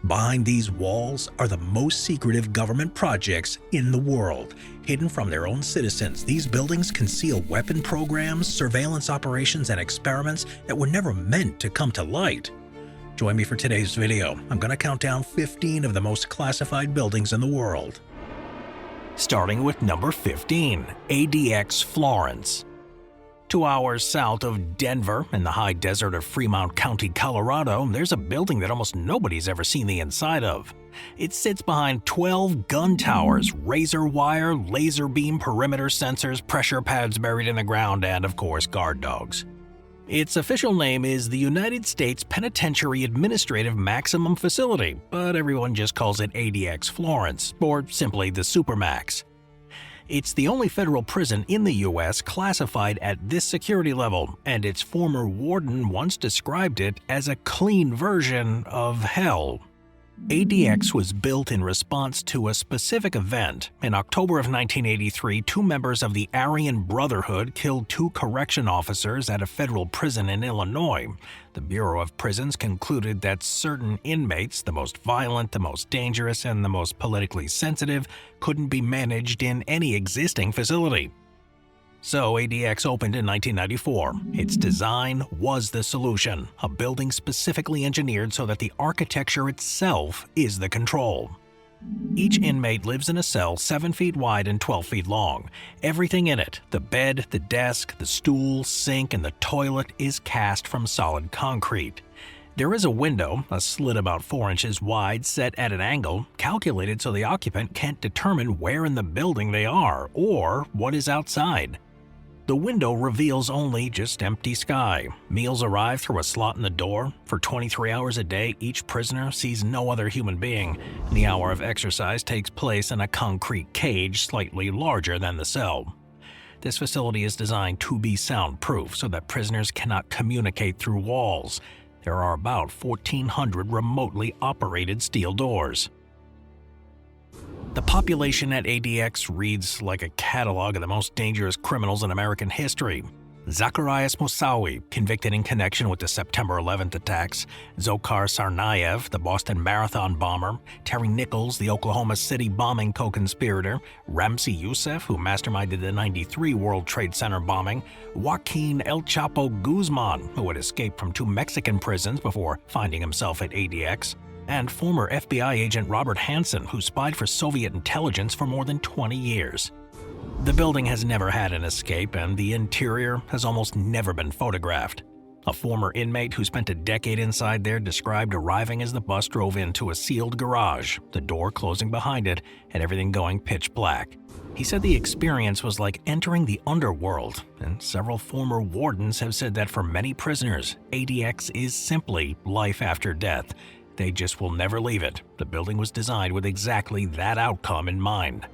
Behind these walls are the most secretive government projects in the world. Hidden from their own citizens, these buildings conceal weapon programs, surveillance operations, and experiments that were never meant to come to light. Join me for today's video. I'm going to count down 15 of the most classified buildings in the world. Starting with number 15, ADX Florence. 2 hours south of Denver, in the high desert of Fremont County, Colorado, there's a building that almost nobody's ever seen the inside of. It sits behind 12 gun towers, razor wire, laser beam perimeter sensors, pressure pads buried in the ground, and of course, guard dogs. Its official name is the United States Penitentiary Administrative Maximum Facility, but everyone just calls it ADX Florence, or simply the Supermax. It's the only federal prison in the U.S. classified at this security level, and its former warden once described it as a clean version of hell. ADX was built in response to a specific event. In October of 1983, 2 members of the Aryan Brotherhood killed 2 correction officers at a federal prison in Illinois. The Bureau of Prisons concluded that certain inmates, the most violent, the most dangerous, and the most politically sensitive, couldn't be managed in any existing facility. So ADX opened in 1994. Its design was the solution, a building specifically engineered so that the architecture itself is the control. Each inmate lives in a cell 7 feet wide and 12 feet long. Everything in it, the bed, the desk, the stool, sink, and the toilet, is cast from solid concrete. There is a window, a slit about 4 inches wide, set at an angle, calculated so the occupant can't determine where in the building they are or what is outside. The window reveals only just empty sky. Meals arrive through a slot in the door. For 23 hours a day, each prisoner sees no other human being. The hour of exercise takes place in a concrete cage slightly larger than the cell. This facility is designed to be soundproof so that prisoners cannot communicate through walls. There are about 1,400 remotely operated steel doors. The population at ADX reads like a catalog of the most dangerous criminals in American history. Zacarias Moussaoui, convicted in connection with the September 11th attacks, Dzhokhar Tsarnaev, the Boston Marathon bomber, Terry Nichols, the Oklahoma City bombing co-conspirator, Ramzi Youssef, who masterminded the '93 World Trade Center bombing, Joaquin El Chapo Guzman, who had escaped from 2 Mexican prisons before finding himself at ADX, and former FBI agent Robert Hansen, who spied for Soviet intelligence for more than 20 years. The building has never had an escape, and the interior has almost never been photographed. A former inmate who spent a decade inside there described arriving as the bus drove into a sealed garage, the door closing behind it, and everything going pitch black. He said the experience was like entering the underworld, and several former wardens have said that for many prisoners, ADX is simply life after death. They just will never leave it. The building was designed with exactly that outcome in mind.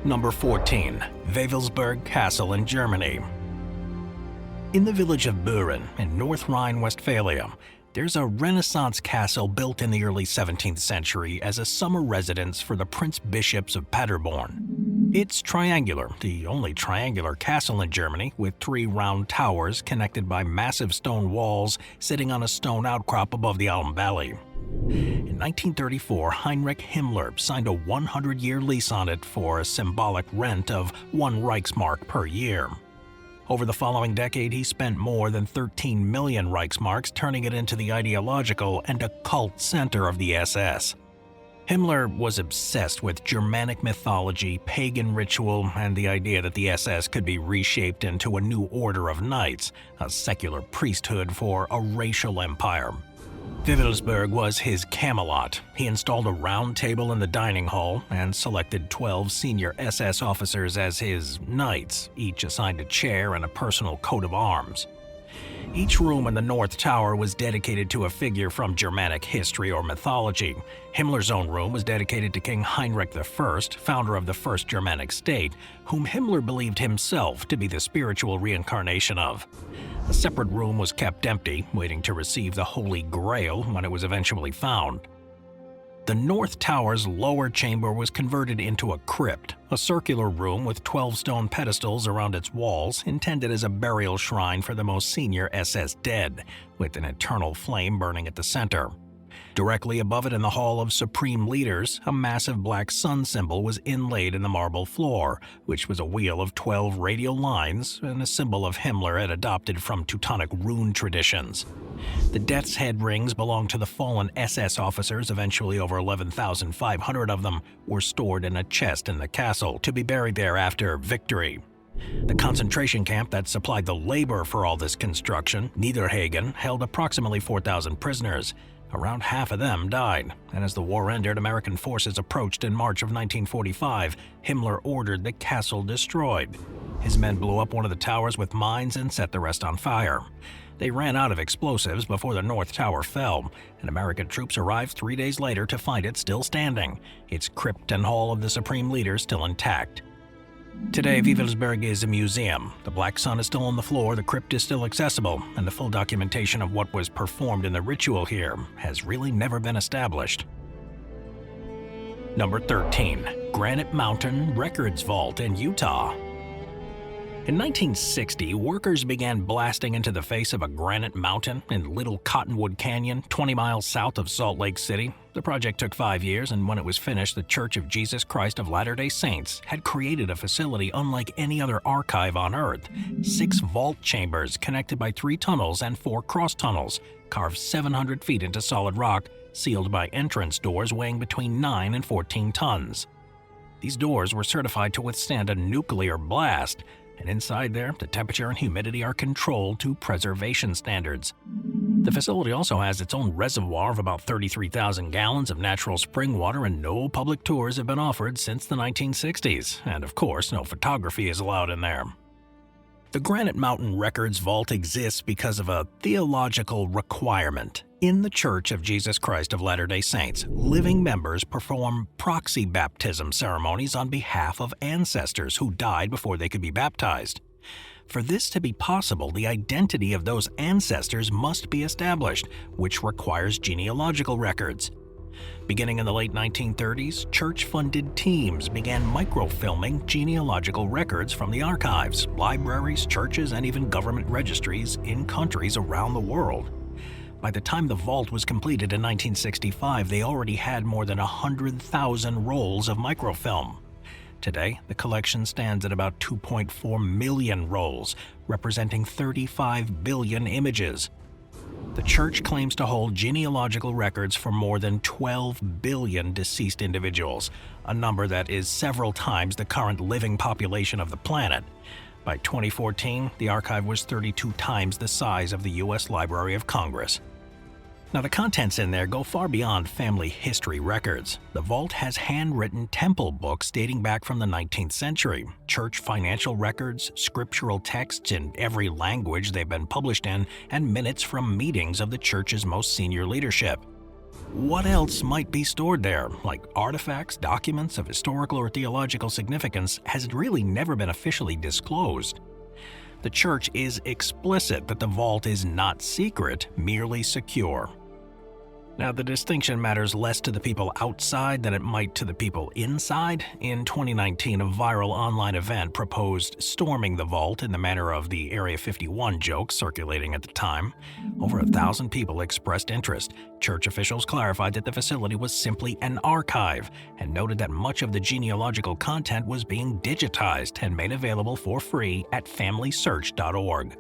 Number 14. Wewelsburg Castle in Germany. In the village of Büren in North Rhine-Westphalia, there's a Renaissance castle built in the early 17th century as a summer residence for the Prince Bishops of Paderborn. It's triangular, the only triangular castle in Germany, with 3 round towers connected by massive stone walls sitting on a stone outcrop above the Alm Valley. In 1934, Heinrich Himmler signed a 100-year lease on it for a symbolic rent of 1 Reichsmark per year. Over the following decade, he spent more than 13 million Reichsmarks, turning it into the ideological and occult center of the SS. Himmler was obsessed with Germanic mythology, pagan ritual, and the idea that the SS could be reshaped into a new order of knights, a secular priesthood for a racial empire. Wewelsburg was his Camelot. He installed a round table in the dining hall and selected 12 senior SS officers as his knights, each assigned a chair and a personal coat of arms. Each room in the North Tower was dedicated to a figure from Germanic history or mythology. Himmler's own room was dedicated to King Heinrich I, founder of the First Germanic State, whom Himmler believed himself to be the spiritual reincarnation of. A separate room was kept empty, waiting to receive the Holy Grail when it was eventually found. The North Tower's lower chamber was converted into a crypt, a circular room with 12 stone pedestals around its walls, intended as a burial shrine for the most senior SS dead, with an eternal flame burning at the center. Directly above it in the Hall of Supreme Leaders, a massive black sun symbol was inlaid in the marble floor, which was a wheel of 12 radial lines and a symbol of Himmler had adopted from Teutonic rune traditions. The death's head rings belonged to the fallen SS officers. Eventually over 11,500 of them were stored in a chest in the castle to be buried there after victory. The concentration camp that supplied the labor for all this construction, Niederhagen, held approximately 4,000 prisoners. Around half of them died, and as the war ended, American forces approached in March of 1945. Himmler ordered the castle destroyed. His men blew up one of the towers with mines and set the rest on fire. They ran out of explosives before the North Tower fell, and American troops arrived 3 days later to find it still standing, its crypt and Hall of the Supreme Leader still intact. Today, Wewelsburg is a museum. The black sun is still on the floor, the crypt is still accessible, and the full documentation of what was performed in the ritual here has really never been established. Number 13. Granite Mountain Records Vault in Utah. In 1960, workers began blasting into the face of a granite mountain in Little Cottonwood Canyon, 20 miles south of Salt Lake City. The project took 5 years, and when it was finished, the Church of Jesus Christ of Latter-day Saints had created a facility unlike any other archive on Earth. 6 vault chambers connected by 3 tunnels and 4 cross tunnels, carved 700 feet into solid rock, sealed by entrance doors weighing between 9 and 14 tons. These doors were certified to withstand a nuclear blast, and inside there, the temperature and humidity are controlled to preservation standards. The facility also has its own reservoir of about 33,000 gallons of natural spring water, and no public tours have been offered since the 1960s. And of course, no photography is allowed in there. The Granite Mountain Records Vault exists because of a theological requirement. In the Church of Jesus Christ of Latter-day Saints, living members perform proxy baptism ceremonies on behalf of ancestors who died before they could be baptized. For this to be possible, the identity of those ancestors must be established, which requires genealogical records. Beginning in the late 1930s, church-funded teams began microfilming genealogical records from the archives, libraries, churches, and even government registries in countries around the world. By the time the vault was completed in 1965, they already had more than 100,000 rolls of microfilm. Today, the collection stands at about 2.4 million rolls, representing 35 billion images. The church claims to hold genealogical records for more than 12 billion deceased individuals, a number that is several times the current living population of the planet. By 2014, the archive was 32 times the size of the U.S. Library of Congress. Now, the contents in there go far beyond family history records. The vault has handwritten temple books dating back from the 19th century, church financial records, scriptural texts in every language they've been published in, and minutes from meetings of the church's most senior leadership. What else might be stored there, like artifacts, documents of historical or theological significance, has really never been officially disclosed. The church is explicit that the vault is not secret, merely secure. Now, the distinction matters less to the people outside than it might to the people inside. In 2019, a viral online event proposed storming the vault in the manner of the Area 51 joke circulating at the time. Over 1,000 people expressed interest. Church officials clarified that the facility was simply an archive and noted that much of the genealogical content was being digitized and made available for free at FamilySearch.org.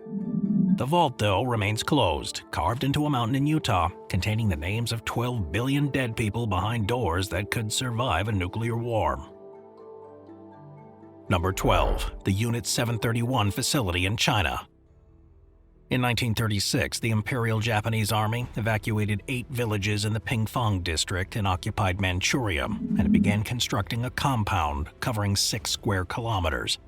The vault, though, remains closed, carved into a mountain in Utah, containing the names of 12 billion dead people behind doors that could survive a nuclear war. Number 12. The Unit 731 facility in China. In 1936, the Imperial Japanese Army evacuated 8 villages in the Pingfang district in occupied Manchuria, and it began constructing a compound covering 6 square kilometers.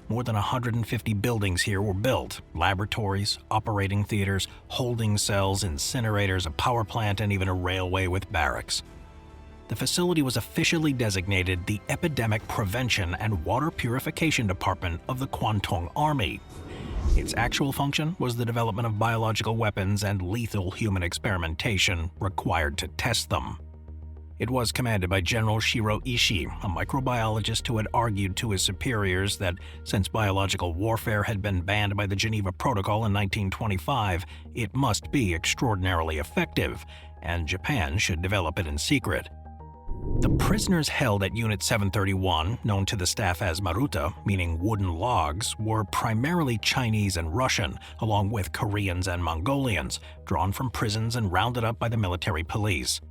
More than 150 buildings here were built: laboratories, operating theaters, holding cells, incinerators, a power plant, and even a railway with barracks. The facility was officially designated the Epidemic Prevention and Water Purification Department of the Kwantung Army. Its actual function was the development of biological weapons and lethal human experimentation required to test them. It was commanded by General Shiro Ishii, a microbiologist who had argued to his superiors that since biological warfare had been banned by the Geneva Protocol in 1925, it must be extraordinarily effective, and Japan should develop it in secret. The prisoners held at Unit 731, known to the staff as Maruta, meaning wooden logs, were primarily Chinese and Russian, along with Koreans and Mongolians, drawn from prisons and rounded up by the military police.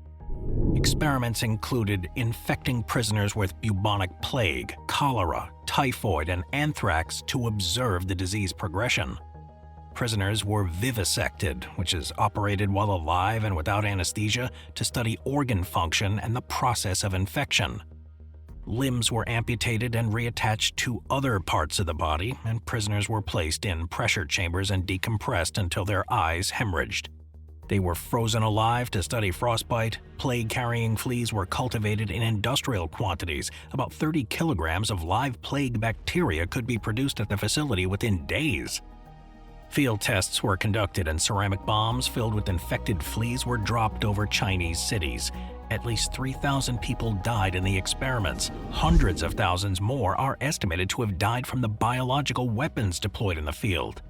Experiments included infecting prisoners with bubonic plague, cholera, typhoid, and anthrax to observe the disease progression. Prisoners were vivisected, which is operated while alive and without anesthesia to study organ function and the process of infection. Limbs were amputated and reattached to other parts of the body, and prisoners were placed in pressure chambers and decompressed until their eyes hemorrhaged. They were frozen alive to study frostbite. Plague-carrying fleas were cultivated in industrial quantities. About 30 kilograms of live plague bacteria could be produced at the facility within days. Field tests were conducted and ceramic bombs filled with infected fleas were dropped over Chinese cities. At least 3,000 people died in the experiments. Hundreds of thousands more are estimated to have died from the biological weapons deployed in the field.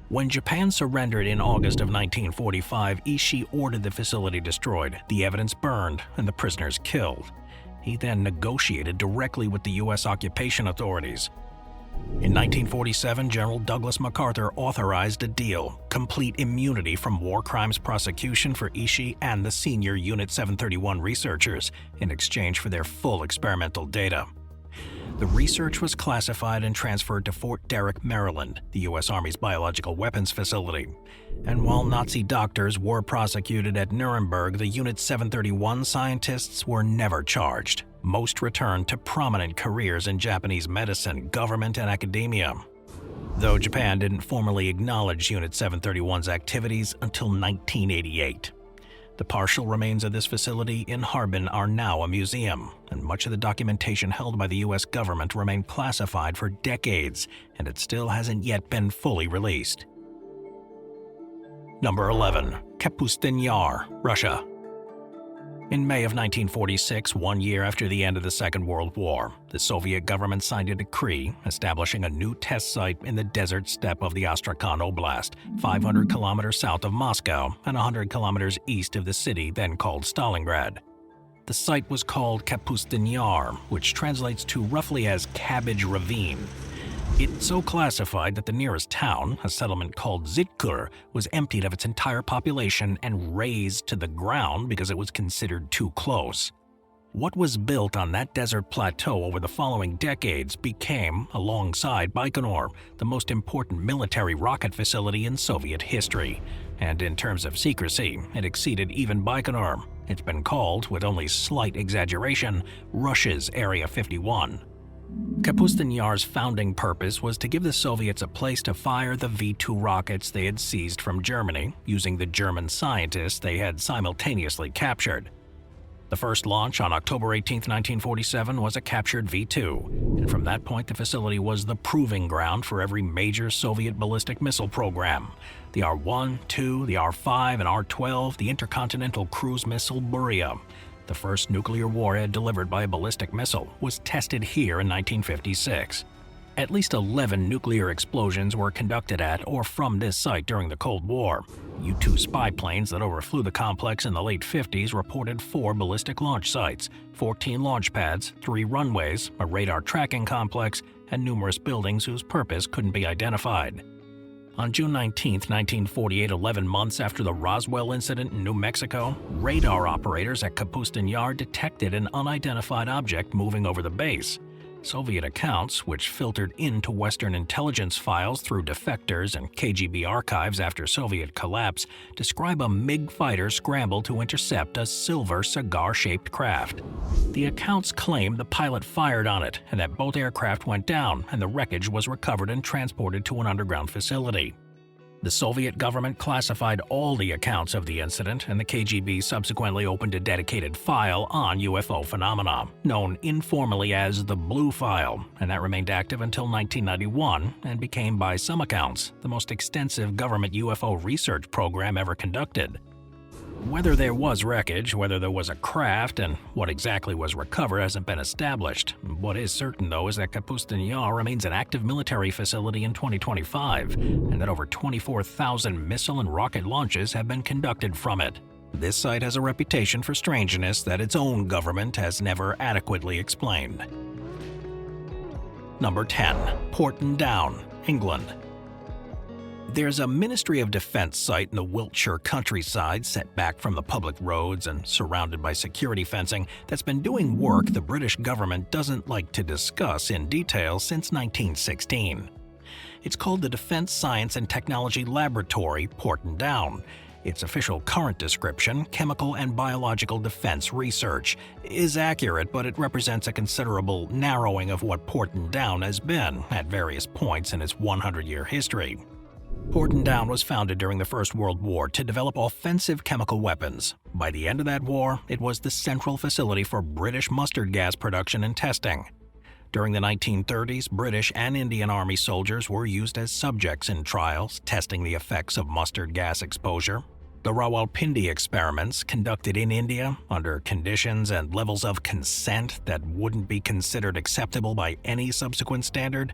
When Japan surrendered in August of 1945, Ishii ordered the facility destroyed, the evidence burned, and the prisoners killed. He then negotiated directly with the U.S. occupation authorities. In 1947, General Douglas MacArthur authorized a deal, complete immunity from war crimes prosecution for Ishii and the senior Unit 731 researchers, in exchange for their full experimental data. The research was classified and transferred to Fort Detrick, Maryland, the U.S. Army's biological weapons facility. And while Nazi doctors were prosecuted at Nuremberg, the Unit 731 scientists were never charged. Most returned to prominent careers in Japanese medicine, government, and academia. Though Japan didn't formally acknowledge Unit 731's activities until 1988. The partial remains of this facility in Harbin are now a museum, and much of the documentation held by the U.S. government remained classified for decades, and it still hasn't yet been fully released. Number 11. Kapustin Yar, Russia. In May of 1946, 1 year after the end of the Second World War, the Soviet government signed a decree establishing a new test site in the desert steppe of the Astrakhan Oblast, 500 kilometers south of Moscow and 100 kilometers east of the city then called Stalingrad. The site was called Kapustin Yar, which translates to roughly as Cabbage Ravine. It's so classified that the nearest town, a settlement called Zitkur, was emptied of its entire population and razed to the ground because it was considered too close. What was built on that desert plateau over the following decades became, alongside Baikonur, the most important military rocket facility in Soviet history. And in terms of secrecy, it exceeded even Baikonur. It's been called, with only slight exaggeration, Russia's Area 51. Kapustin Yar's founding purpose was to give the Soviets a place to fire the V-2 rockets they had seized from Germany, using the German scientists they had simultaneously captured. The first launch on October 18, 1947 was a captured V-2, and from that point the facility was the proving ground for every major Soviet ballistic missile program. The R-1, 2, the R-5, and R-12, the intercontinental cruise missile Buria. The first nuclear warhead delivered by a ballistic missile was tested here in 1956. At least 11 nuclear explosions were conducted at or from this site during the Cold War. U-2 spy planes that overflew the complex in the late 50s reported 4 ballistic launch sites, 14 launch pads, 3 runways, a radar tracking complex, and numerous buildings whose purpose couldn't be identified. On June 19, 1948, 11 months after the Roswell incident in New Mexico, radar operators at Kapustin Yar detected an unidentified object moving over the base. Soviet accounts, which filtered into Western intelligence files through defectors and KGB archives after Soviet collapse, describe a MiG fighter scramble to intercept a silver cigar-shaped craft. The accounts claim the pilot fired on it and that both aircraft went down and the wreckage was recovered and transported to an underground facility. The Soviet government classified all the accounts of the incident, and the KGB subsequently opened a dedicated file on UFO phenomena, known informally as the Blue File, and that remained active until 1991 and became, by some accounts, the most extensive government UFO research program ever conducted. Whether there was wreckage, whether there was a craft, and what exactly was recovered hasn't been established. What is certain, though, is that Kapustin Yar remains an active military facility in 2025, and that over 24,000 missile and rocket launches have been conducted from it. This site has a reputation for strangeness that its own government has never adequately explained. Number 10. Porton Down, England. There's a Ministry of Defense site in the Wiltshire countryside set back from the public roads and surrounded by security fencing that's been doing work the British government doesn't like to discuss in detail since 1916. It's called the Defense Science and Technology Laboratory, Porton Down. Its official current description, Chemical and Biological Defense Research, is accurate, but it represents a considerable narrowing of what Porton Down has been at various points in its 100-year history. Porton Down was founded during the First World War to develop offensive chemical weapons. By the end of that war, it was the central facility for British mustard gas production and testing. During the 1930s, British and Indian Army soldiers were used as subjects in trials testing the effects of mustard gas exposure. The Rawalpindi experiments, conducted in India under conditions and levels of consent that wouldn't be considered acceptable by any subsequent standard.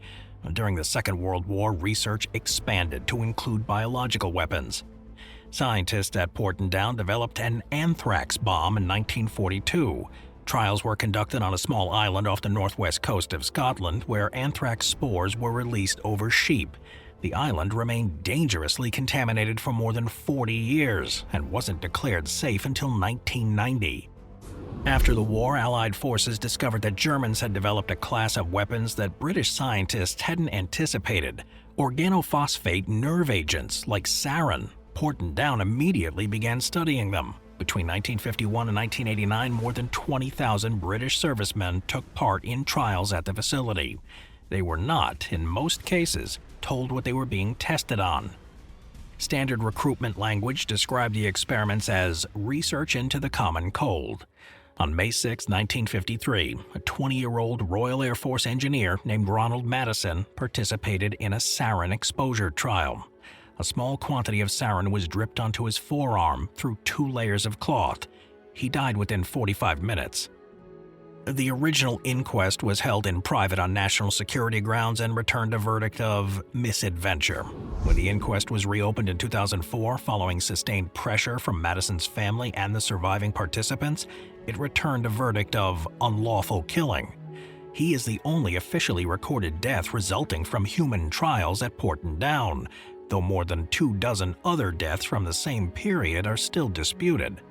During the Second World War, research expanded to include biological weapons. Scientists at Porton Down developed an anthrax bomb in 1942. Trials were conducted on a small island off the northwest coast of Scotland where anthrax spores were released over sheep. The island remained dangerously contaminated for more than 40 years and wasn't declared safe until 1990. After the war, Allied forces discovered that Germans had developed a class of weapons that British scientists hadn't anticipated: organophosphate nerve agents like sarin. Porton Down immediately began studying them. Between 1951 and 1989, more than 20,000 British servicemen took part in trials at the facility. They were not, in most cases, told what they were being tested on. Standard recruitment language described the experiments as research into the common cold. On May 6, 1953, a 20-year-old Royal Air Force engineer named Ronald Madison participated in a sarin exposure trial. A small quantity of sarin was dripped onto his forearm through 2 layers of cloth. He died within 45 minutes. The original inquest was held in private on national security grounds and returned a verdict of misadventure. When the inquest was reopened in 2004, following sustained pressure from Madison's family and the surviving participants, it returned a verdict of unlawful killing. He is the only officially recorded death resulting from human trials at Porton Down, though more than 24 other deaths from the same period are still disputed.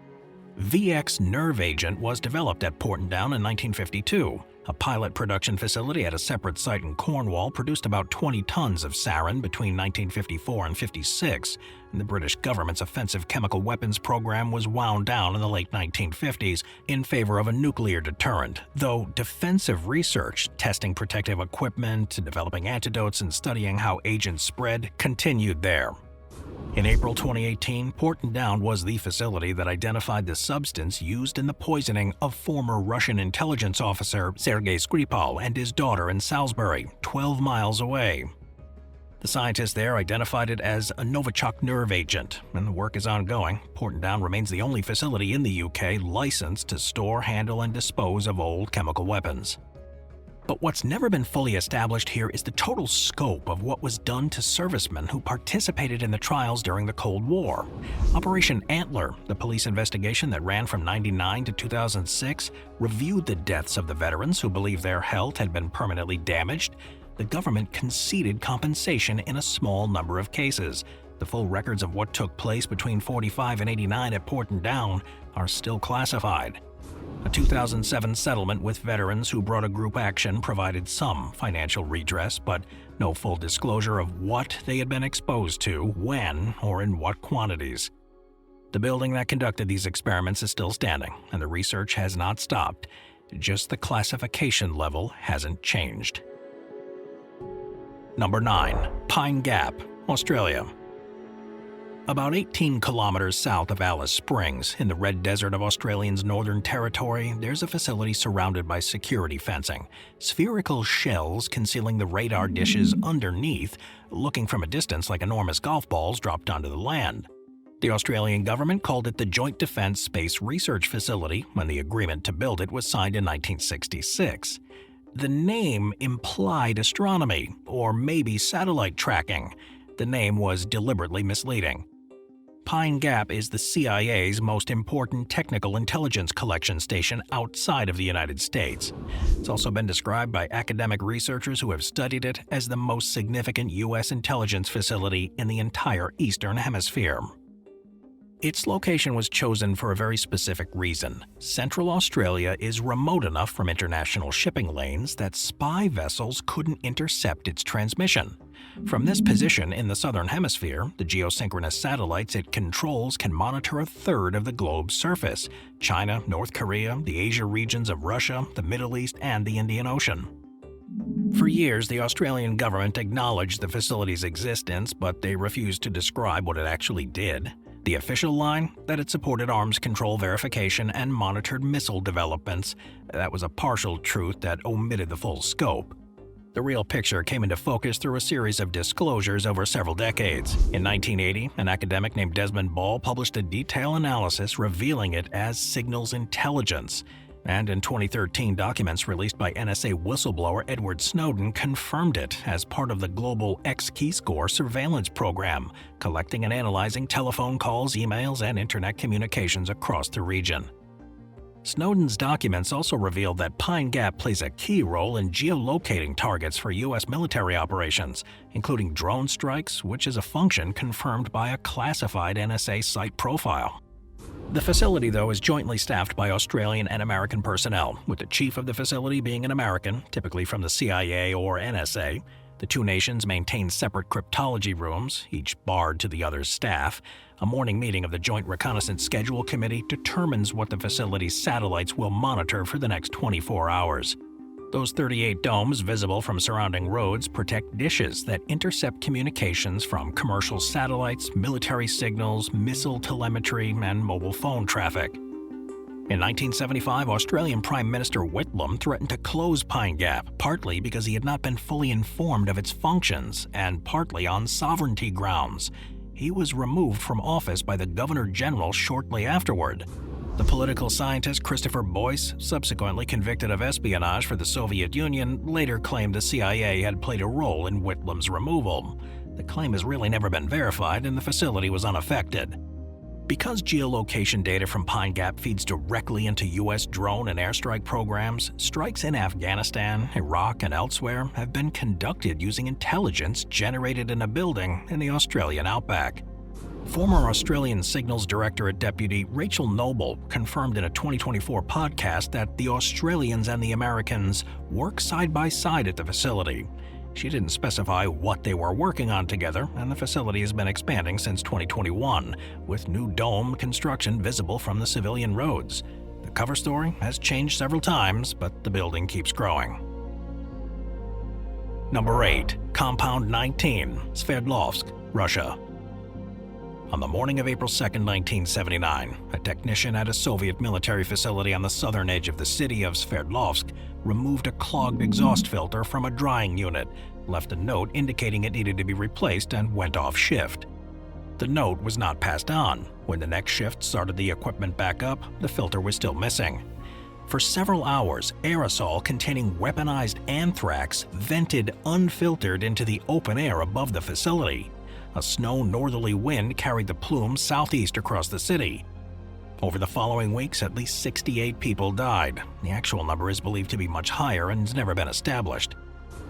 VX nerve agent was developed at Porton Down in 1952. A pilot production facility at a separate site in Cornwall produced about 20 tons of sarin between 1954 and 56. The British government's offensive chemical weapons program was wound down in the late 1950s in favor of a nuclear deterrent, though defensive research, testing protective equipment, developing antidotes, and studying how agents spread continued there. In April 2018, Porton Down was the facility that identified the substance used in the poisoning of former Russian intelligence officer Sergei Skripal and his daughter in Salisbury, 12 miles away. The scientists there identified it as a Novichok nerve agent, and the work is ongoing. Porton Down remains the only facility in the UK licensed to store, handle, and dispose of old chemical weapons. But what's never been fully established here is the total scope of what was done to servicemen who participated in the trials during the Cold War. Operation Antler, the police investigation that ran from 1999 to 2006, reviewed the deaths of the veterans who believed their health had been permanently damaged. The government conceded compensation in a small number of cases. The full records of what took place between 45 and 89 at Porton Down are still classified. A 2007 settlement with veterans who brought a group action provided some financial redress, but no full disclosure of what they had been exposed to, when, or in what quantities. The building that conducted these experiments is still standing, and the research has not stopped. Just the classification level hasn't changed. Number 9. Pine Gap, Australia. About 18 kilometers south of Alice Springs, in the Red Desert of Australia's Northern Territory, there's a facility surrounded by security fencing. Spherical shells concealing the radar dishes underneath, looking from a distance like enormous golf balls dropped onto the land. The Australian government called it the Joint Defence Space Research Facility when the agreement to build it was signed in 1966. The name implied astronomy, or maybe satellite tracking. The name was deliberately misleading. Pine Gap is the CIA's most important technical intelligence collection station outside of the United States. It's also been described by academic researchers who have studied it as the most significant U.S. intelligence facility in the entire Eastern Hemisphere. Its location was chosen for a very specific reason. Central Australia is remote enough from international shipping lanes that spy vessels couldn't intercept its transmission. From this position in the Southern Hemisphere, the geosynchronous satellites it controls can monitor a third of the globe's surface: China, North Korea, the Asia regions of Russia, the Middle East, and the Indian Ocean. For years, the Australian government acknowledged the facility's existence, but they refused to describe what it actually did. The official line? That it supported arms control verification and monitored missile developments. That was a partial truth that omitted the full scope. The real picture came into focus through a series of disclosures over several decades. In 1980, an academic named Desmond Ball published a detailed analysis revealing it as signals intelligence. And in 2013, documents released by NSA whistleblower Edward Snowden confirmed it as part of the global X-Keyscore surveillance program, collecting and analyzing telephone calls, emails, and internet communications across the region. Snowden's documents also revealed that Pine Gap plays a key role in geolocating targets for U.S. military operations, including drone strikes, which is a function confirmed by a classified NSA site profile. The facility, though, is jointly staffed by Australian and American personnel, with the chief of the facility being an American, typically from the CIA or NSA. The two nations maintain separate cryptology rooms, each barred to the other's staff. A morning meeting of the Joint Reconnaissance Schedule Committee determines what the facility's satellites will monitor for the next 24 hours. Those 38 domes visible from surrounding roads protect dishes that intercept communications from commercial satellites, military signals, missile telemetry, and mobile phone traffic. In 1975, Australian Prime Minister Whitlam threatened to close Pine Gap, partly because he had not been fully informed of its functions, and partly on sovereignty grounds. He was removed from office by the Governor-General shortly afterward. The political scientist Christopher Boyce, subsequently convicted of espionage for the Soviet Union, later claimed the CIA had played a role in Whitlam's removal. The claim has really never been verified, and the facility was unaffected. Because geolocation data from Pine Gap feeds directly into U.S. drone and airstrike programs, strikes in Afghanistan, Iraq, and elsewhere have been conducted using intelligence generated in a building in the Australian outback. Former Australian Signals Directorate Deputy Rachel Noble confirmed in a 2024 podcast that the Australians and the Americans work side by side at the facility. She didn't specify what they were working on together, and the facility has been expanding since 2021, with new dome construction visible from the civilian roads. The cover story has changed several times, but the building keeps growing. Number 8. Compound 19, Sverdlovsk, Russia. On the morning of April 2, 1979, a technician at a Soviet military facility on the southern edge of the city of Sverdlovsk removed a clogged exhaust filter from a drying unit, left a note indicating it needed to be replaced, and went off shift. The note was not passed on. When the next shift started the equipment back up, the filter was still missing. For several hours, aerosol containing weaponized anthrax vented unfiltered into the open air above the facility. A snow northerly wind carried the plume southeast across the city. Over the following weeks, at least 68 people died. The actual number is believed to be much higher and has never been established.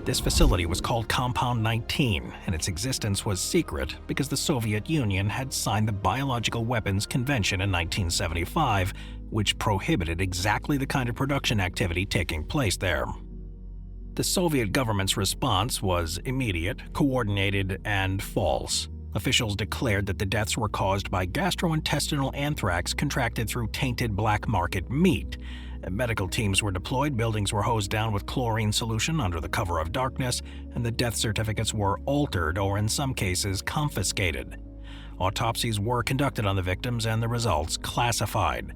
This facility was called Compound 19, and its existence was secret because the Soviet Union had signed the Biological Weapons Convention in 1975, which prohibited exactly the kind of production activity taking place there. The Soviet government's response was immediate, coordinated, and false. Officials declared that the deaths were caused by gastrointestinal anthrax contracted through tainted black market meat. Medical teams were deployed, buildings were hosed down with chlorine solution under the cover of darkness, and the death certificates were altered or, in some cases, confiscated. Autopsies were conducted on the victims and the results classified.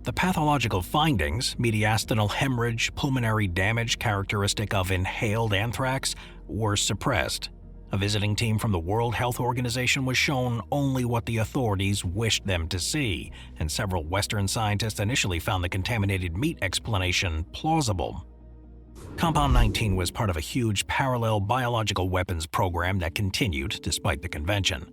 The pathological findings, mediastinal hemorrhage, pulmonary damage characteristic of inhaled anthrax, were suppressed. A visiting team from the World Health Organization was shown only what the authorities wished them to see, and several Western scientists initially found the contaminated meat explanation plausible. Compound 19 was part of a huge parallel biological weapons program that continued despite the convention.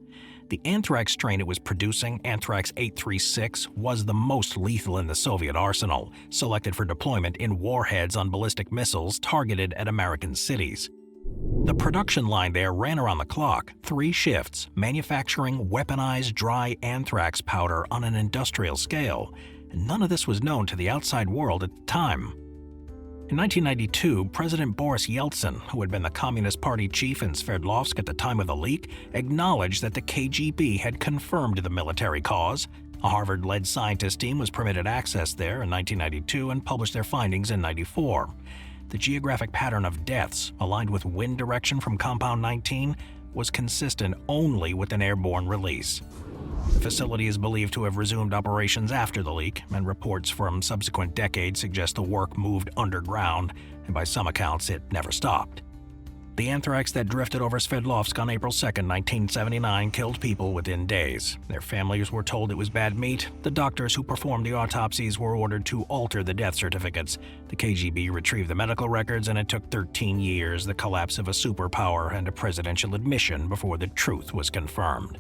The anthrax strain it was producing, anthrax 836, was the most lethal in the Soviet arsenal, selected for deployment in warheads on ballistic missiles targeted at American cities. The production line there ran around the clock, 3 shifts, manufacturing weaponized dry anthrax powder on an industrial scale, and none of this was known to the outside world at the time. In 1992, President Boris Yeltsin, who had been the Communist Party chief in Sverdlovsk at the time of the leak, acknowledged that the KGB had confirmed the military cause. A Harvard-led scientist team was permitted access there in 1992 and published their findings in 1994. The geographic pattern of deaths, aligned with wind direction from Compound 19, was consistent only with an airborne release. The facility is believed to have resumed operations after the leak, and reports from subsequent decades suggest the work moved underground, and by some accounts it never stopped. The anthrax that drifted over Sverdlovsk on April 2, 1979 killed people within days. Their families were told it was bad meat. The doctors who performed the autopsies were ordered to alter the death certificates. The KGB retrieved the medical records, and it took 13 years, the collapse of a superpower, and a presidential admission before the truth was confirmed.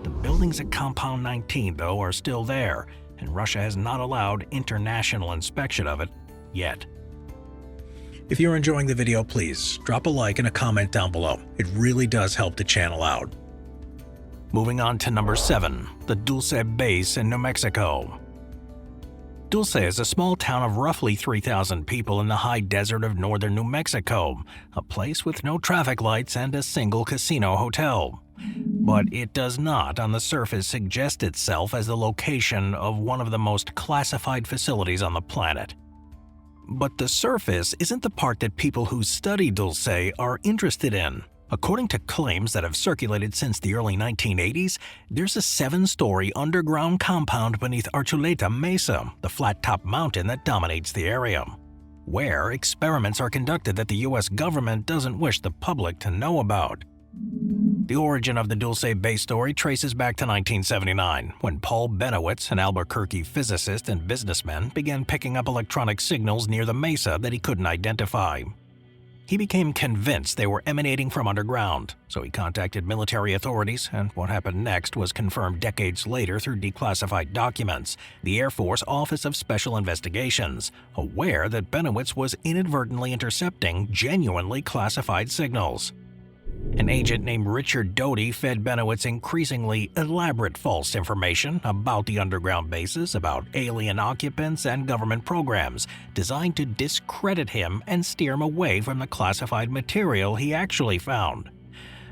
The buildings at Compound 19, though, are still there, and Russia has not allowed international inspection of it yet. If you're enjoying the video, please drop a like and a comment down below. It really does help the channel out. Moving on to number 7, the Dulce Base in New Mexico. Dulce is a small town of roughly 3,000 people in the high desert of northern New Mexico, a place with no traffic lights and a single casino hotel. But it does not, on the surface, suggest itself as the location of one of the most classified facilities on the planet. But the surface isn't the part that people who study Dulce are interested in. According to claims that have circulated since the early 1980s, there's a 7-story underground compound beneath Archuleta Mesa, the flat-top mountain that dominates the area, where experiments are conducted that the U.S. government doesn't wish the public to know about. The origin of the Dulce Base story traces back to 1979, when Paul Benowitz, an Albuquerque physicist and businessman, began picking up electronic signals near the mesa that he couldn't identify. He became convinced they were emanating from underground, so he contacted military authorities, and what happened next was confirmed decades later through declassified documents. The Air Force Office of Special Investigations, aware that Benowitz was inadvertently intercepting genuinely classified signals. An agent named Richard Doty fed Benowitz increasingly elaborate false information about the underground bases, about alien occupants, and government programs, designed to discredit him and steer him away from the classified material he actually found.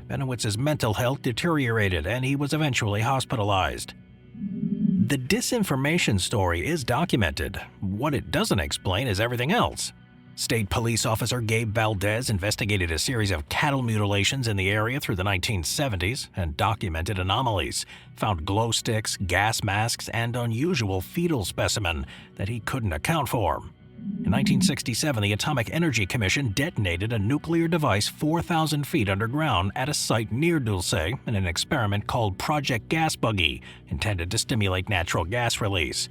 Benowitz's mental health deteriorated, and he was eventually hospitalized. The disinformation story is documented. What it doesn't explain is everything else. State Police Officer Gabe Valdez investigated a series of cattle mutilations in the area through the 1970s and documented anomalies, found glow sticks, gas masks, and unusual fetal specimen that he couldn't account for. In 1967, the Atomic Energy Commission detonated a nuclear device 4,000 feet underground at a site near Dulce in an experiment called Project Gas Buggy, intended to stimulate natural gas release.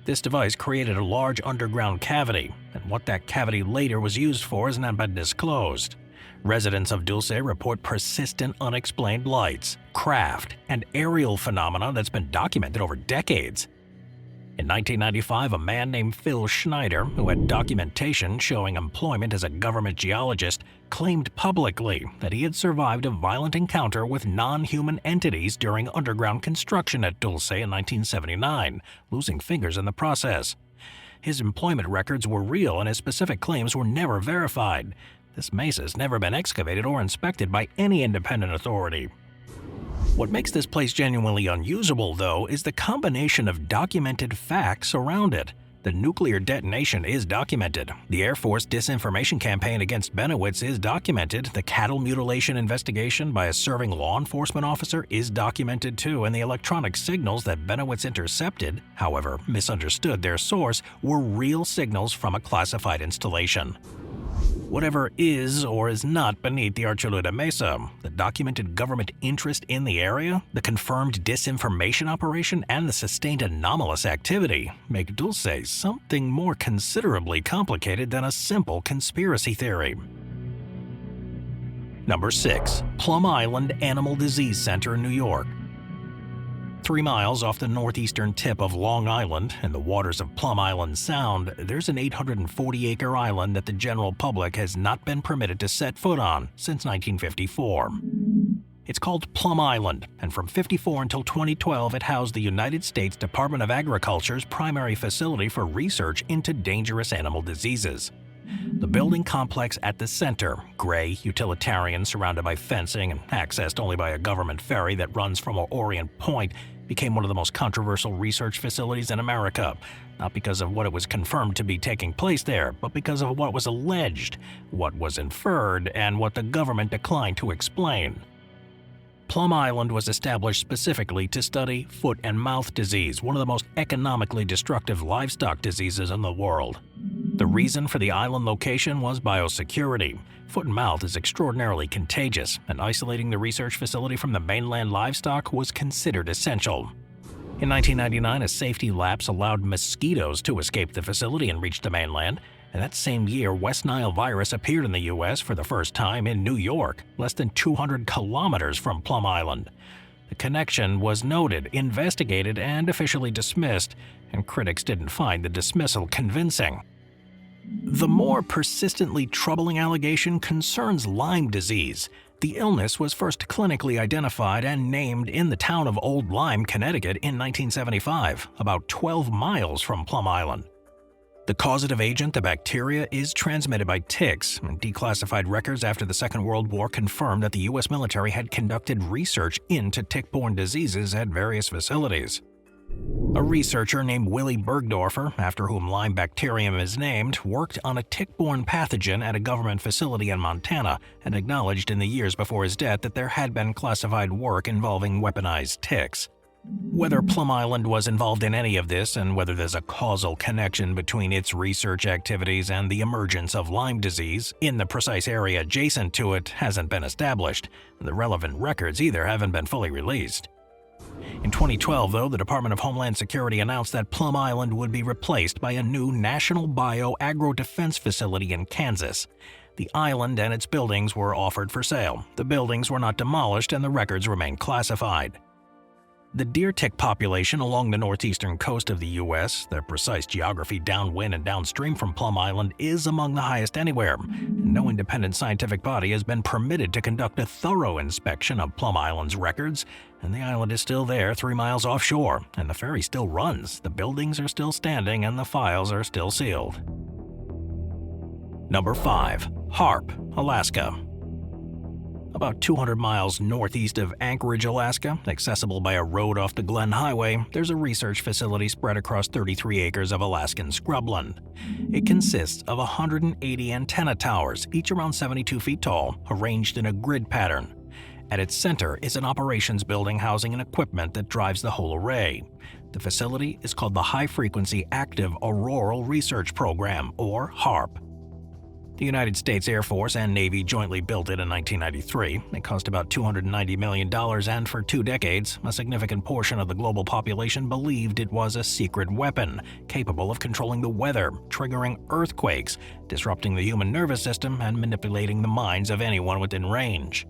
This device created a large underground cavity, and what that cavity later was used for has not been disclosed. Residents of Dulce report persistent unexplained lights, craft, and aerial phenomena that's been documented over decades. In 1995, a man named Phil Schneider, who had documentation showing employment as a government geologist, claimed publicly that he had survived a violent encounter with non-human entities during underground construction at Dulce in 1979, losing fingers in the process. His employment records were real, and his specific claims were never verified. This mesa has never been excavated or inspected by any independent authority. What makes this place genuinely unusable, though, is the combination of documented facts around it. The nuclear detonation is documented. The Air Force disinformation campaign against Benowitz is documented. The cattle mutilation investigation by a serving law enforcement officer is documented too, and the electronic signals that Benowitz intercepted, however misunderstood their source, were real signals from a classified installation. Whatever is or is not beneath the Archuleta Mesa, the documented government interest in the area, the confirmed disinformation operation, and the sustained anomalous activity make Dulce something more considerably complicated than a simple conspiracy theory. Number 6. Plum Island Animal Disease Center in New York. 3 miles off the northeastern tip of Long Island, in the waters of Plum Island Sound, there's an 840-acre island that the general public has not been permitted to set foot on since 1954. It's called Plum Island, and from '54 until 2012 it housed the United States Department of Agriculture's primary facility for research into dangerous animal diseases. The building complex at the center, gray, utilitarian, surrounded by fencing and accessed only by a government ferry that runs from Orient Point, became one of the most controversial research facilities in America, not because of what it was confirmed to be taking place there, but because of what was alleged, what was inferred, and what the government declined to explain. Plum Island was established specifically to study foot and mouth disease, one of the most economically destructive livestock diseases in the world. The reason for the island location was biosecurity. Foot and mouth is extraordinarily contagious, and isolating the research facility from the mainland livestock was considered essential. In 1999, a safety lapse allowed mosquitoes to escape the facility and reach the mainland, and that same year, West Nile virus appeared in the U.S. for the first time in New York, less than 200 kilometers from Plum Island. The connection was noted, investigated, and officially dismissed, and critics didn't find the dismissal convincing. The more persistently troubling allegation concerns Lyme disease. The illness was first clinically identified and named in the town of Old Lyme, Connecticut in 1975, about 12 miles from Plum Island. The causative agent, the bacteria, is transmitted by ticks, and declassified records after the Second World War confirmed that the U.S. military had conducted research into tick-borne diseases at various facilities. A researcher named Willy Bergdorfer, after whom Lyme bacterium is named, worked on a tick-borne pathogen at a government facility in Montana and acknowledged in the years before his death that there had been classified work involving weaponized ticks. Whether Plum Island was involved in any of this and whether there's a causal connection between its research activities and the emergence of Lyme disease in the precise area adjacent to it hasn't been established. The relevant records either haven't been fully released. In 2012, though, the Department of Homeland Security announced that Plum Island would be replaced by a new National Bio-Agro-Defense facility in Kansas. The island and its buildings were offered for sale. The buildings were not demolished and the records remain classified. The deer tick population along the northeastern coast of the U.S., their precise geography downwind and downstream from Plum Island, is among the highest anywhere. No independent scientific body has been permitted to conduct a thorough inspection of Plum Island's records, and the island is still there 3 miles offshore, and the ferry still runs, the buildings are still standing, and the files are still sealed. Number 5. HAARP Alaska. About 200 miles northeast of Anchorage, Alaska, accessible by a road off the Glen Highway, there's a research facility spread across 33 acres of Alaskan scrubland. It consists of 180 antenna towers, each around 72 feet tall, arranged in a grid pattern. At its center is an operations building housing and equipment that drives the whole array. The facility is called the High Frequency Active Auroral Research Program, or HAARP. The United States Air Force and Navy jointly built it in 1993. It cost about $290 million, and for 2 decades, a significant portion of the global population believed it was a secret weapon, capable of controlling the weather, triggering earthquakes, disrupting the human nervous system, and manipulating the minds of anyone within range.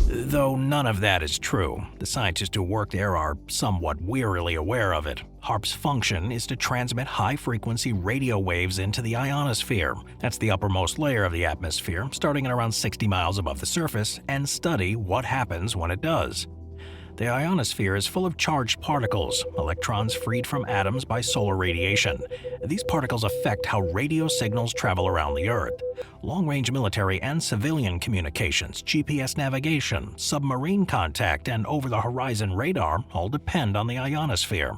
Though none of that is true, the scientists who work there are somewhat wearily aware of it. HAARP's function is to transmit high-frequency radio waves into the ionosphere. That's the uppermost layer of the atmosphere, starting at around 60 miles above the surface, and study what happens when it does. The ionosphere is full of charged particles, electrons freed from atoms by solar radiation. These particles affect how radio signals travel around the Earth. Long-range military and civilian communications, GPS navigation, submarine contact, and over-the-horizon radar all depend on the ionosphere.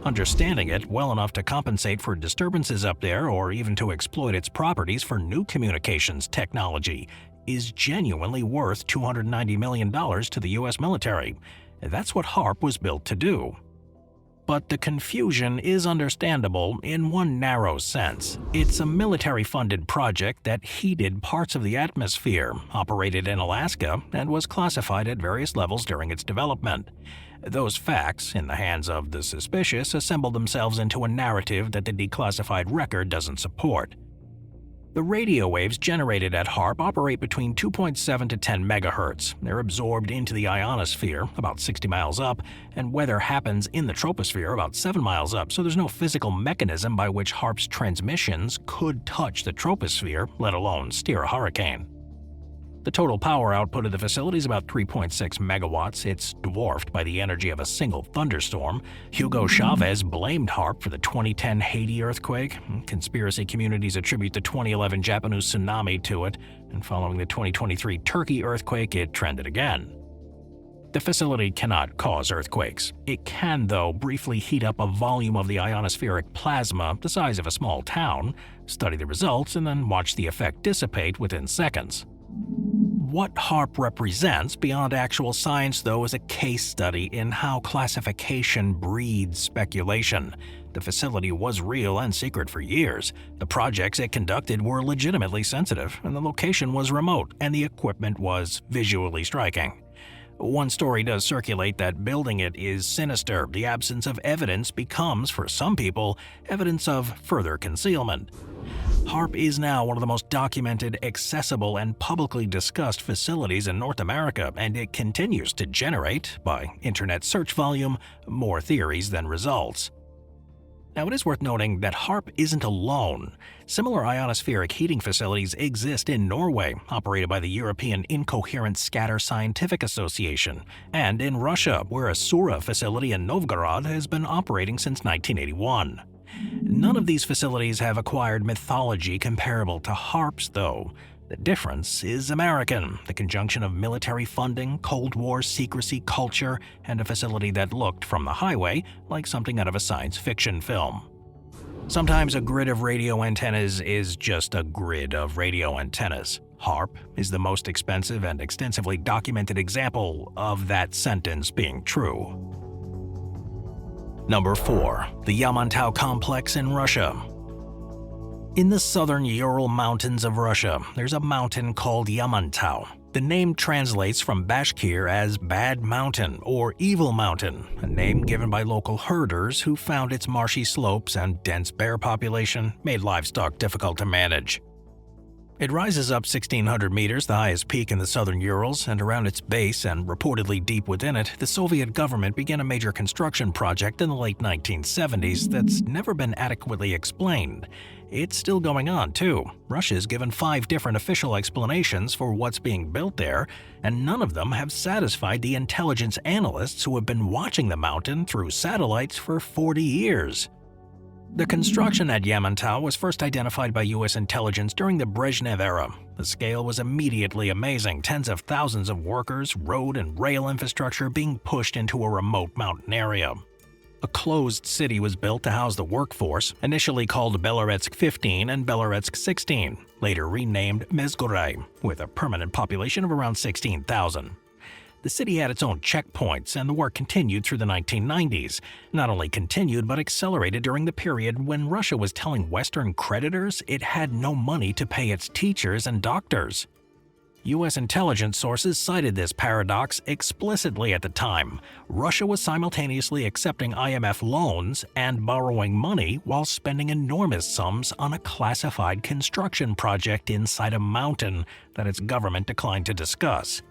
Understanding it well enough to compensate for disturbances up there or even to exploit its properties for new communications technology is genuinely worth $290 million to the U.S. military. That's what HAARP was built to do. But the confusion is understandable in one narrow sense. It's a military-funded project that heated parts of the atmosphere, operated in Alaska, and was classified at various levels during its development. Those facts, in the hands of the suspicious, assemble themselves into a narrative that the declassified record doesn't support. The radio waves generated at HAARP operate between 2.7 to 10 megahertz. They're absorbed into the ionosphere, about 60 miles up, and weather happens in the troposphere, about 7 miles up, so there's no physical mechanism by which HAARP's transmissions could touch the troposphere, let alone steer a hurricane. The total power output of the facility is about 3.6 megawatts. It's dwarfed by the energy of a single thunderstorm. Hugo Chavez blamed HAARP for the 2010 Haiti earthquake. Conspiracy communities attribute the 2011 Japanese tsunami to it, and following the 2023 Turkey earthquake, it trended again. The facility cannot cause earthquakes. It can, though, briefly heat up a volume of the ionospheric plasma the size of a small town, study the results, and then watch the effect dissipate within seconds. What HAARP represents beyond actual science, though, is a case study in how classification breeds speculation. The facility was real and secret for years. The projects it conducted were legitimately sensitive, and the location was remote, and the equipment was visually striking. One story does circulate that building it is sinister. The absence of evidence becomes, for some people, evidence of further concealment. HAARP is now one of the most documented, accessible, and publicly discussed facilities in North America, and it continues to generate, by internet search volume, more theories than results. Now, it is worth noting that HAARP isn't alone. Similar ionospheric heating facilities exist in Norway, operated by the European Incoherent Scatter Scientific Association, and in Russia, where a Sura facility in Novgorod has been operating since 1981. None of these facilities have acquired mythology comparable to HAARP's, though. The difference is American, the conjunction of military funding, Cold War secrecy culture, and a facility that looked, from the highway, like something out of a science fiction film. Sometimes a grid of radio antennas is just a grid of radio antennas. HAARP is the most expensive and extensively documented example of that sentence being true. Number 4. The Yamantau Complex in Russia. In the southern Ural Mountains of Russia, there's a mountain called Yamantau. The name translates from Bashkir as Bad Mountain or Evil Mountain, a name given by local herders who found its marshy slopes and dense bear population made livestock difficult to manage. It rises up 1,600 meters, the highest peak in the southern Urals, and around its base and reportedly deep within it, the Soviet government began a major construction project in the late 1970s that's never been adequately explained. It's still going on, too. Russia's given 5 different official explanations for what's being built there, and none of them have satisfied the intelligence analysts who have been watching the mountain through satellites for 40 years. The construction at Yamantau was first identified by U.S. intelligence during the Brezhnev era. The scale was immediately amazing, tens of thousands of workers, road and rail infrastructure being pushed into a remote mountain area. A closed city was built to house the workforce, initially called Beloretsk 15 and Beloretsk 16, later renamed Mezgorai, with a permanent population of around 16,000. The city had its own checkpoints, and the work continued through the 1990s. Not only continued, but accelerated during the period when Russia was telling Western creditors it had no money to pay its teachers and doctors. U.S. intelligence sources cited this paradox explicitly at the time. Russia was simultaneously accepting IMF loans and borrowing money while spending enormous sums on a classified construction project inside a mountain that its government declined to discuss.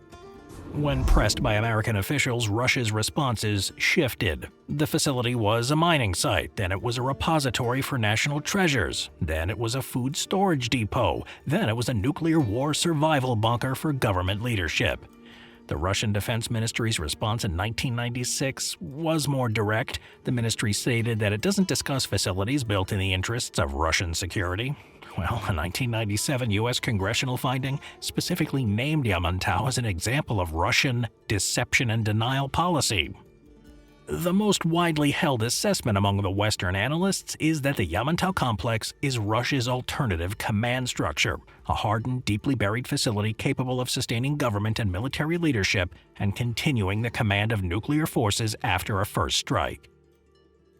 When pressed by American officials, Russia's responses shifted. The facility was a mining site, then it was a repository for national treasures, then it was a food storage depot, then it was a nuclear war survival bunker for government leadership. The Russian Defense Ministry's response in 1996 was more direct. The ministry stated that it doesn't discuss facilities built in the interests of Russian security. Well, a 1997 U.S. congressional finding specifically named Yamantau as an example of Russian deception and denial policy. The most widely held assessment among the Western analysts is that the Yamantau complex is Russia's alternative command structure, a hardened, deeply buried facility capable of sustaining government and military leadership and continuing the command of nuclear forces after a first strike.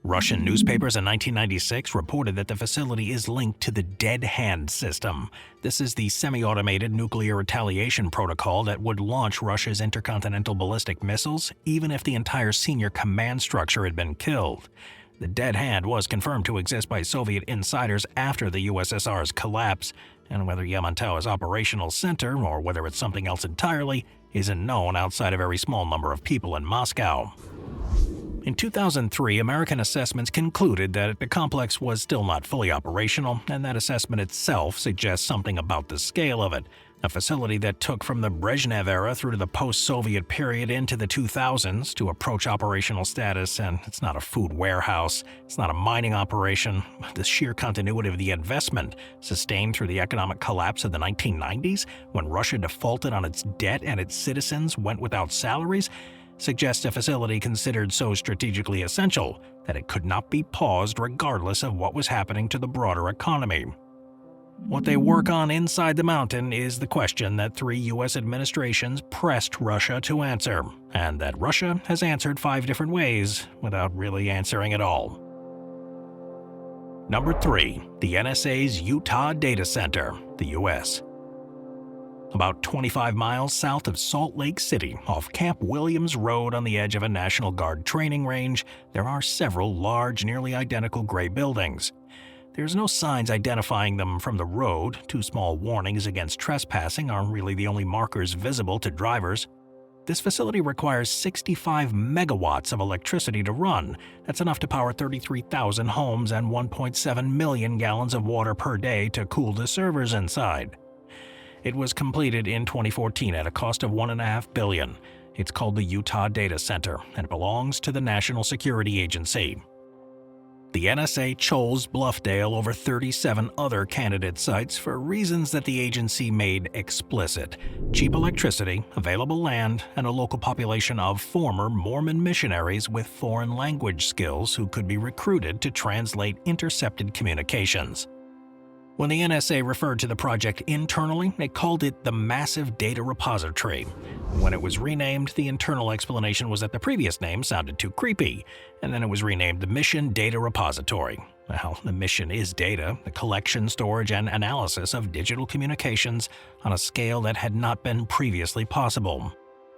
Russian newspapers in 1996 reported that the facility is linked to the Dead Hand system. This is the semi-automated nuclear retaliation protocol that would launch Russia's intercontinental ballistic missiles even if the entire senior command structure had been killed. The Dead Hand was confirmed to exist by Soviet insiders after the USSR's collapse. and whether Yamantau is operational center or whether it's something else entirely isn't known outside a very small number of people in Moscow. In 2003, American assessments concluded that the complex was still not fully operational, and that assessment itself suggests something about the scale of it. A facility that took from the Brezhnev era through to the post-Soviet period into the 2000s to approach operational status, and it's not a food warehouse, it's not a mining operation. The sheer continuity of the investment, sustained through the economic collapse of the 1990s, when Russia defaulted on its debt and its citizens went without salaries, suggests a facility considered so strategically essential that it could not be paused regardless of what was happening to the broader economy. What they work on inside the mountain is the question that 3 U.S. administrations pressed Russia to answer, and that Russia has answered 5 different ways without really answering at all. Number 3. The NSA's Utah Data Center, the U.S. About 25 miles south of Salt Lake City, off Camp Williams Road on the edge of a National Guard training range, there are several large, nearly identical gray buildings. There's no signs identifying them from the road. 2 small warnings against trespassing are really the only markers visible to drivers. This facility requires 65 megawatts of electricity to run. That's enough to power 33,000 homes and 1.7 million gallons of water per day to cool the servers inside. It was completed in 2014 at a cost of $1.5 billion. It's called the Utah Data Center and belongs to the National Security Agency. The NSA chose Bluffdale over 37 other candidate sites for reasons that the agency made explicit: cheap electricity, available land, and a local population of former Mormon missionaries with foreign language skills who could be recruited to translate intercepted communications. When the NSA referred to the project internally, they called it the Massive Data Repository. When it was renamed, the internal explanation was that the previous name sounded too creepy, and then it was renamed the Mission Data Repository. Well, the mission is data, the collection, storage, and analysis of digital communications on a scale that had not been previously possible.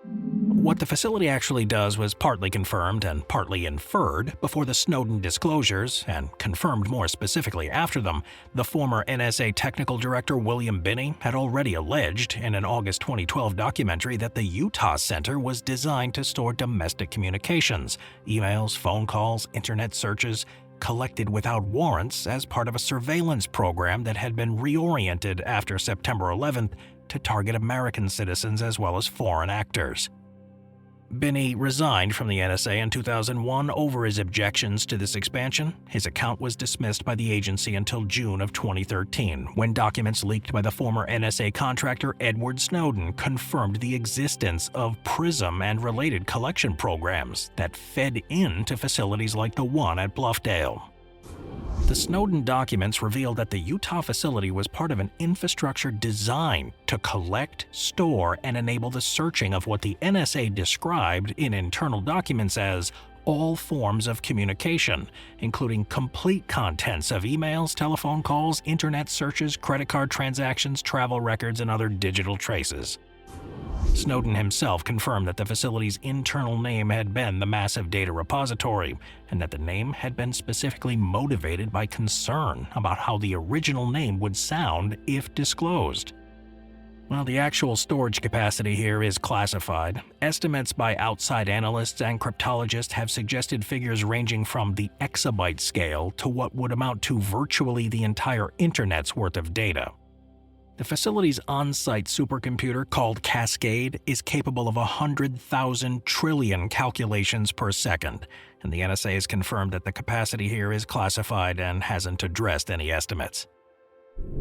What the facility actually does was partly confirmed and partly inferred before the Snowden disclosures, and confirmed more specifically after them. The former NSA technical director William Binney had already alleged in an August 2012 documentary that the Utah Center was designed to store domestic communications, emails, phone calls, internet searches, collected without warrants as part of a surveillance program that had been reoriented after September 11th to target American citizens as well as foreign actors. Binney resigned from the NSA in 2001 over his objections to this expansion. His account was dismissed by the agency until June of 2013, when documents leaked by the former NSA contractor Edward Snowden confirmed the existence of PRISM and related collection programs that fed into facilities like the one at Bluffdale. The Snowden documents revealed that the Utah facility was part of an infrastructure designed to collect, store, and enable the searching of what the NSA described in internal documents as all forms of communication, including complete contents of emails, telephone calls, internet searches, credit card transactions, travel records, and other digital traces. Snowden himself confirmed that the facility's internal name had been the Massive Data Repository, and that the name had been specifically motivated by concern about how the original name would sound if disclosed. While the actual storage capacity here is classified, estimates by outside analysts and cryptologists have suggested figures ranging from the exabyte scale to what would amount to virtually the entire internet's worth of data. The facility's on-site supercomputer, called Cascade, is capable of 100,000 trillion calculations per second, and the NSA has confirmed that the capacity here is classified and hasn't addressed any estimates.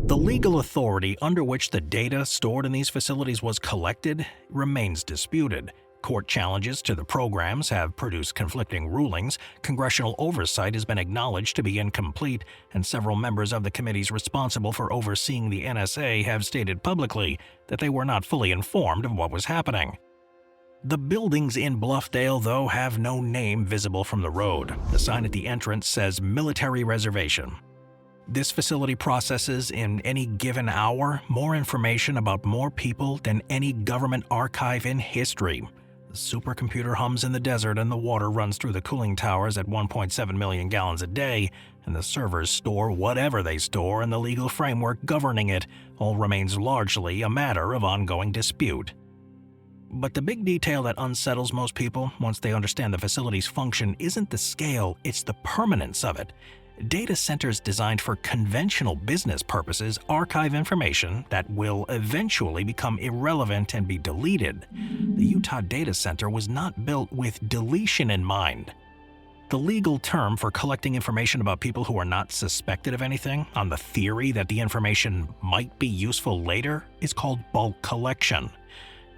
The legal authority under which the data stored in these facilities was collected remains disputed. Court challenges to the programs have produced conflicting rulings, congressional oversight has been acknowledged to be incomplete, and several members of the committees responsible for overseeing the NSA have stated publicly that they were not fully informed of what was happening. The buildings in Bluffdale, though, have no name visible from the road. The sign at the entrance says Military Reservation. This facility processes in any given hour more information about more people than any government archive in history. The supercomputer hums in the desert and the water runs through the cooling towers at 1.7 million gallons a day, and the servers store whatever they store, and the legal framework governing it all remains largely a matter of ongoing dispute. But the big detail that unsettles most people once they understand the facility's function isn't the scale, it's the permanence of it. Data centers designed for conventional business purposes archive information that will eventually become irrelevant and be deleted. The Utah data center was not built with deletion in mind. The legal term for collecting information about people who are not suspected of anything, on the theory that the information might be useful later, is called bulk collection.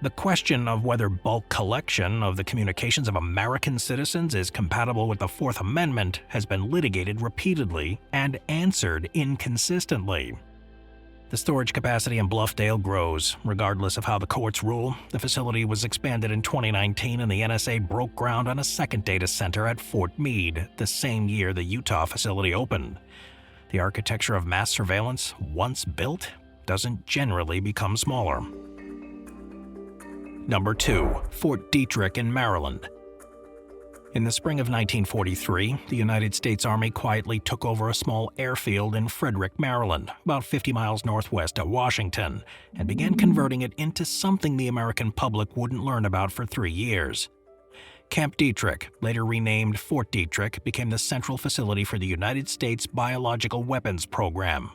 The question of whether bulk collection of the communications of American citizens is compatible with the Fourth Amendment has been litigated repeatedly and answered inconsistently. The storage capacity in Bluffdale grows. Regardless of how the courts rule, the facility was expanded in 2019 and the NSA broke ground on a second data center at Fort Meade, the same year the Utah facility opened. The architecture of mass surveillance, once built, doesn't generally become smaller. Number 2. Fort Detrick in Maryland. In the spring of 1943, the United States Army quietly took over a small airfield in Frederick, Maryland, about 50 miles northwest of Washington, and began converting it into something the American public wouldn't learn about for 3 years. Camp Detrick, later renamed Fort Detrick, became the central facility for the United States Biological Weapons Program.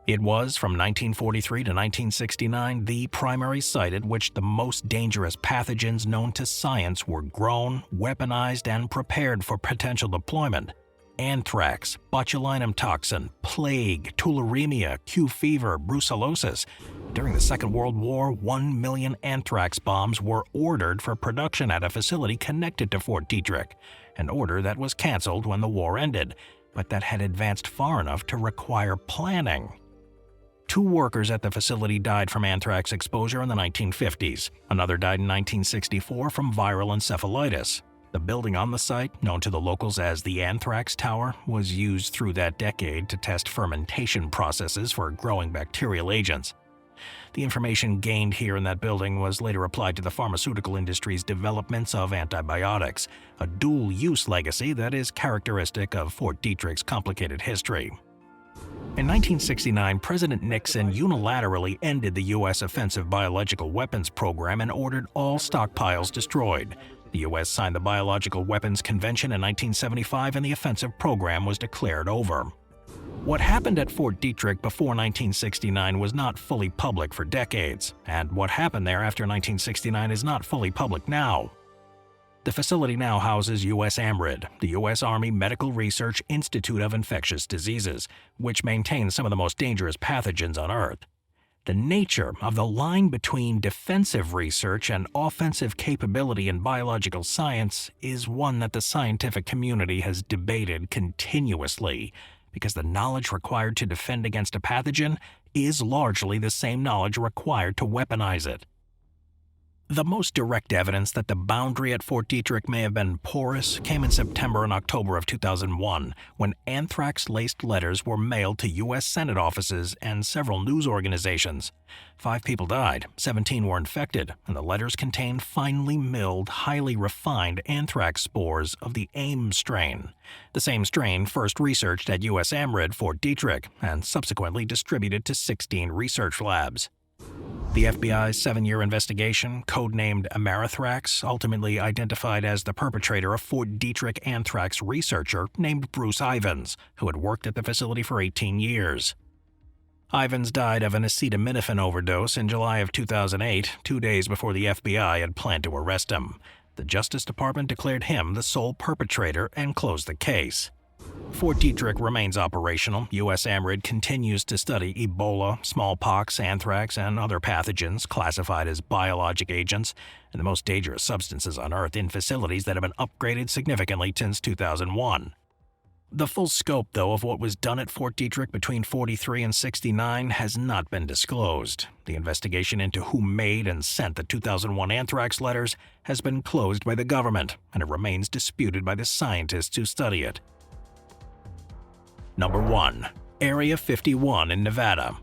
It was, from 1943 to 1969, the primary site at which the most dangerous pathogens known to science were grown, weaponized, and prepared for potential deployment. Anthrax, botulinum toxin, plague, tularemia, Q fever, brucellosis. During the Second World War, 1 million anthrax bombs were ordered for production at a facility connected to Fort Detrick, an order that was canceled when the war ended, but that had advanced far enough to require planning. 2 workers at the facility died from anthrax exposure in the 1950s. Another died in 1964 from viral encephalitis. The building on the site, known to the locals as the Anthrax Tower, was used through that decade to test fermentation processes for growing bacterial agents. The information gained here in that building was later applied to the pharmaceutical industry's developments of antibiotics, a dual-use legacy that is characteristic of Fort Detrick's complicated history. In 1969, President Nixon unilaterally ended the U.S. offensive biological weapons program and ordered all stockpiles destroyed. The U.S. signed the Biological Weapons Convention in 1975 and the offensive program was declared over. What happened at Fort Detrick before 1969 was not fully public for decades, and what happened there after 1969 is not fully public now. The facility now houses U.S. AMRID, the U.S. Army Medical Research Institute of Infectious Diseases, which maintains some of the most dangerous pathogens on Earth. The nature of the line between defensive research and offensive capability in biological science is one that the scientific community has debated continuously, because the knowledge required to defend against a pathogen is largely the same knowledge required to weaponize it. The most direct evidence that the boundary at Fort Detrick may have been porous came in September and October of 2001, when anthrax-laced letters were mailed to U.S. Senate offices and several news organizations. 5 people died, 17 were infected, and the letters contained finely milled, highly refined anthrax spores of the AIM strain, the same strain first researched at U.S. AMRID Fort Detrick and subsequently distributed to 16 research labs. The FBI's 7-year investigation, codenamed Amerithrax, ultimately identified as the perpetrator a Fort Detrick anthrax researcher named Bruce Ivins, who had worked at the facility for 18 years. Ivins died of an acetaminophen overdose in July of 2008, 2 days before the FBI had planned to arrest him. The Justice Department declared him the sole perpetrator and closed the case. Fort Detrick remains operational. U.S. AMRID continues to study Ebola, smallpox, anthrax, and other pathogens classified as biologic agents and the most dangerous substances on Earth in facilities that have been upgraded significantly since 2001. The full scope, though, of what was done at Fort Detrick between 43 and 69 has not been disclosed. The investigation into who made and sent the 2001 anthrax letters has been closed by the government, and it remains disputed by the scientists who study it. Number 1. Area 51 in Nevada.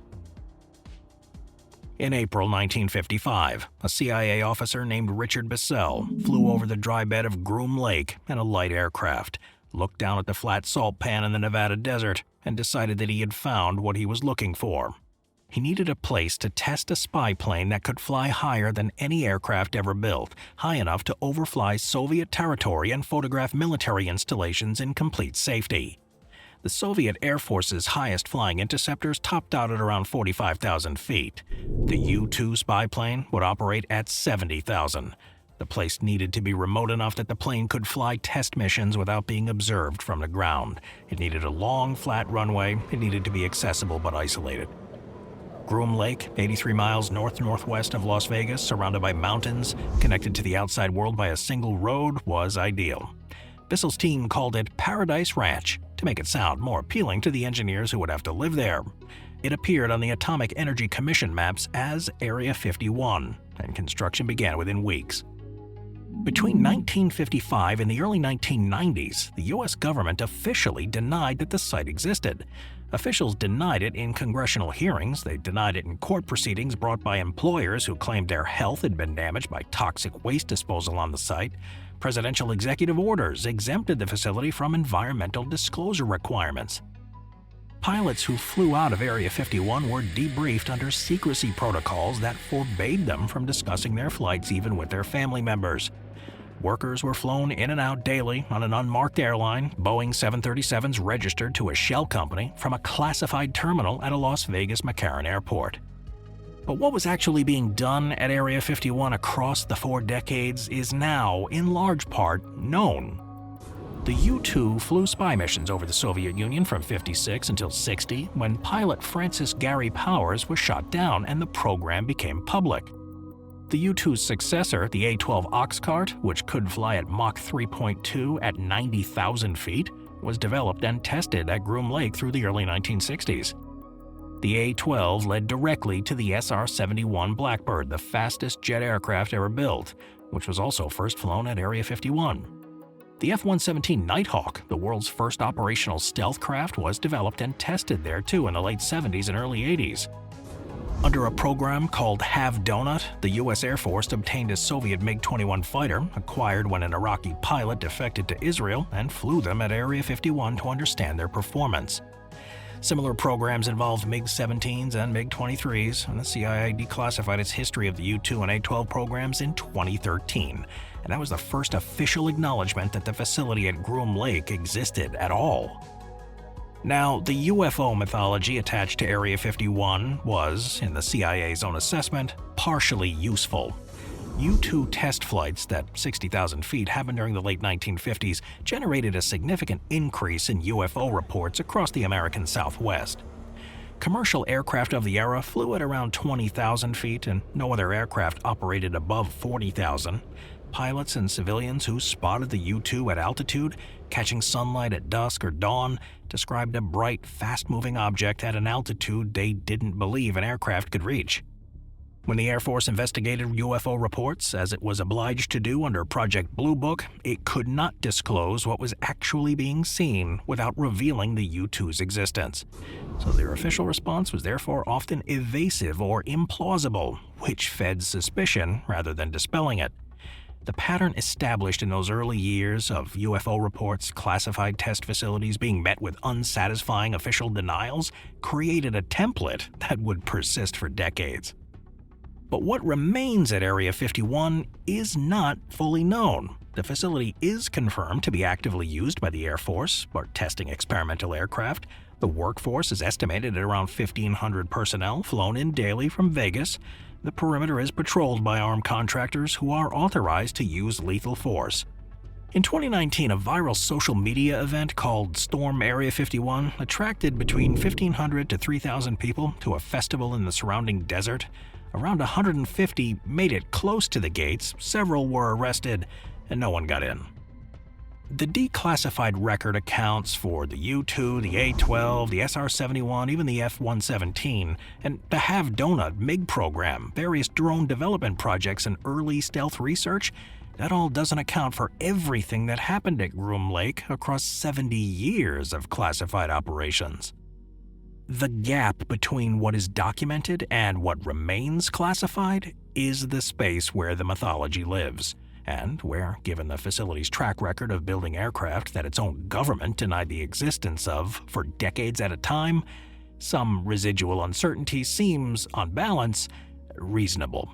In April 1955, a CIA officer named Richard Bissell flew over the dry bed of Groom Lake in a light aircraft, looked down at the flat salt pan in the Nevada desert, and decided that he had found what he was looking for. He needed a place to test a spy plane that could fly higher than any aircraft ever built, high enough to overfly Soviet territory and photograph military installations in complete safety. The Soviet Air Force's highest flying interceptors topped out at around 45,000 feet. The U-2 spy plane would operate at 70,000. The place needed to be remote enough that the plane could fly test missions without being observed from the ground. It needed a long, flat runway. It needed to be accessible but isolated. Groom Lake, 83 miles north-northwest of Las Vegas, surrounded by mountains, connected to the outside world by a single road, was ideal. Bissell's team called it Paradise Ranch to make it sound more appealing to the engineers who would have to live there. It appeared on the Atomic Energy Commission maps as Area 51, and construction began within weeks. Between 1955 and the early 1990s, the U.S. government officially denied that the site existed. Officials denied it in congressional hearings, they denied it in court proceedings brought by employers who claimed their health had been damaged by toxic waste disposal on the site. Presidential executive orders exempted the facility from environmental disclosure requirements. Pilots who flew out of Area 51 were debriefed under secrecy protocols that forbade them from discussing their flights even with their family members. Workers were flown in and out daily on an unmarked airline, Boeing 737s registered to a shell company, from a classified terminal at a Las Vegas McCarran airport. But what was actually being done at Area 51 across the 4 decades is now, in large part, known. The U-2 flew spy missions over the Soviet Union from 56 until 60, when pilot Francis Gary Powers was shot down and the program became public. The U-2's successor, the A-12 Oxcart, which could fly at Mach 3.2 at 90,000 feet, was developed and tested at Groom Lake through the early 1960s. The A-12 led directly to the SR-71 Blackbird, the fastest jet aircraft ever built, which was also first flown at Area 51. The F-117 Nighthawk, the world's first operational stealth craft, was developed and tested there too in the late 70s and early 80s. Under a program called Have Donut, the U.S. Air Force obtained a Soviet MiG-21 fighter, acquired when an Iraqi pilot defected to Israel, and flew them at Area 51 to understand their performance. Similar programs involved MiG-17s and MiG-23s, and the CIA declassified its history of the U-2 and A-12 programs in 2013, and that was the first official acknowledgement that the facility at Groom Lake existed at all. Now, the UFO mythology attached to Area 51 was, in the CIA's own assessment, partially useful. U-2 test flights that 60,000 feet happened during the late 1950s generated a significant increase in UFO reports across the American Southwest. Commercial aircraft of the era flew at around 20,000 feet, and no other aircraft operated above 40,000. Pilots and civilians who spotted the U-2 at altitude, catching sunlight at dusk or dawn, described a bright, fast-moving object at an altitude they didn't believe an aircraft could reach. When the Air Force investigated UFO reports, as it was obliged to do under Project Blue Book, it could not disclose what was actually being seen without revealing the U-2's existence. So their official response was therefore often evasive or implausible, which fed suspicion rather than dispelling it. The pattern established in those early years of UFO reports, classified test facilities being met with unsatisfying official denials, created a template that would persist for decades. But what remains at Area 51 is not fully known. The facility is confirmed to be actively used by the Air Force for testing experimental aircraft. The workforce is estimated at around 1,500 personnel flown in daily from Vegas. The perimeter is patrolled by armed contractors who are authorized to use lethal force. In 2019, a viral social media event called Storm Area 51 attracted between 1,500 to 3,000 people to a festival in the surrounding desert. Around 150 made it close to the gates, several were arrested, and no one got in. The declassified record accounts for the U-2, the A-12, the SR-71, even the F-117, and the Have Donut MiG program, various drone development projects, and early stealth research. That all doesn't account for everything that happened at Groom Lake across 70 years of classified operations. The gap between what is documented and what remains classified is the space where the mythology lives, and where, given the facility's track record of building aircraft that its own government denied the existence of for decades at a time, some residual uncertainty seems, on balance, reasonable.